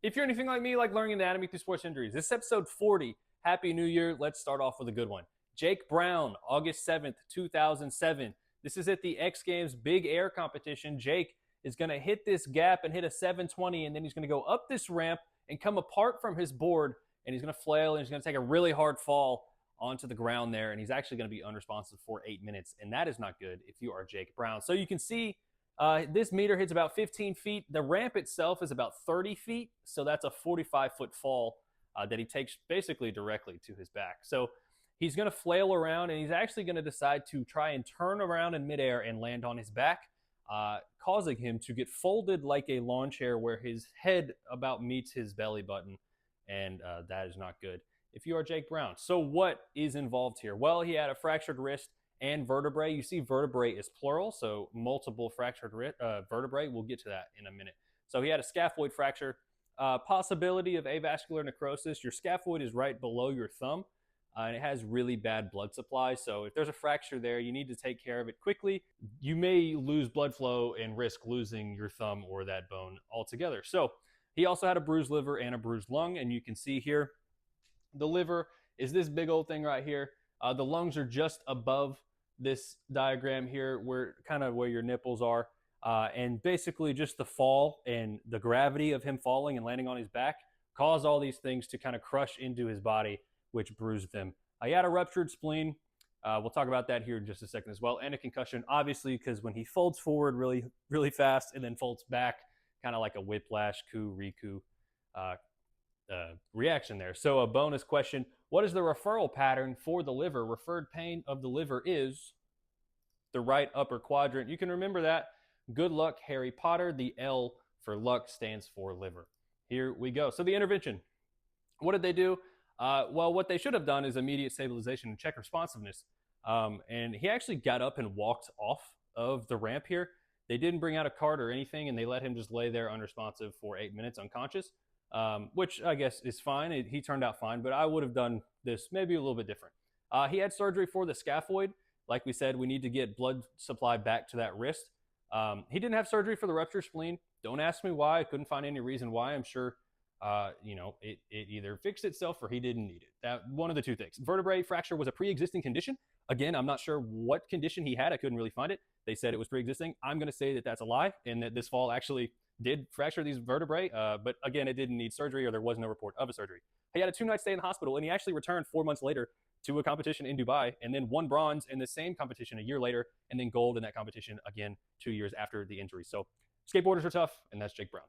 If you're anything like me, like learning anatomy through sports injuries, this is episode 40. Happy New Year. Let's start off with a good one. Jake Brown, August 7th, 2007. This is at the X Games Big Air competition. Jake is going to hit this gap and hit a 720, and then he's going to go up this ramp and come apart from his board, and he's going to flail, and he's going to take a really hard fall onto the ground there, and he's actually going to be unresponsive for 8 minutes, and that is not good if you are Jake Brown. So you can see this meter hits about 15 feet. The ramp itself is about 30 feet, so that's a 45-foot fall that he takes basically directly to his back. So he's going to flail around, and he's actually going to decide to try and turn around in midair and land on his back, causing him to get folded like a lawn chair where his head about meets his belly button, and that is not good if you are Jake Brown. So what is involved here? Well, he had a fractured wrist and vertebrae. You see vertebrae is plural, so multiple fractured vertebrae. We'll get to that in a minute. So he had a scaphoid fracture, possibility of avascular necrosis. Your scaphoid is right below your thumb, and it has really bad blood supply. So if there's a fracture there, you need to take care of it quickly. You may lose blood flow and risk losing your thumb or that bone altogether. So he also had a bruised liver and a bruised lung, and you can see here the liver is this big old thing right here. The lungs are just above this diagram here, where kind of where your nipples are. And basically just the fall and the gravity of him falling and landing on his back caused all these things to kind of crush into his body, which bruised him. He had a ruptured spleen. We'll talk about that here in just a second as well. And a concussion, obviously, because when he folds forward really, really fast and then folds back, kind of like a whiplash, riku reaction there. So a bonus question, what is the referral pattern for the liver? Referred pain of the liver is the right upper quadrant. You can remember that. Good luck, Harry Potter. The L for luck stands for liver. Here we go. So the intervention. What did they do? Well, what they should have done is immediate stabilization and check responsiveness. And he actually got up and walked off of the ramp here. They didn't bring out a cart or anything, and they let him just lay there unresponsive for 8 minutes unconscious. Which I guess is fine. He turned out fine, but I would have done this maybe a little bit different. He had surgery for the scaphoid. Like we said, we need to get blood supply back to that wrist. He didn't have surgery for the ruptured spleen. Don't ask me why. I couldn't find any reason why. I'm sure, it either fixed itself or he didn't need it. That one of the two things. Vertebrae fracture was a pre-existing condition. Again, I'm not sure what condition he had. I couldn't really find it. They said it was pre-existing. I'm going to say that that's a lie and that this fall actually did fracture these vertebrae, but again, it didn't need surgery, or there was no report of a surgery. He had a 2-night stay in the hospital, and he actually returned 4 months later to a competition in Dubai, and then won bronze in the same competition a year later, and then gold in that competition again 2 years after the injury. So skateboarders are tough, and that's Jake Brown.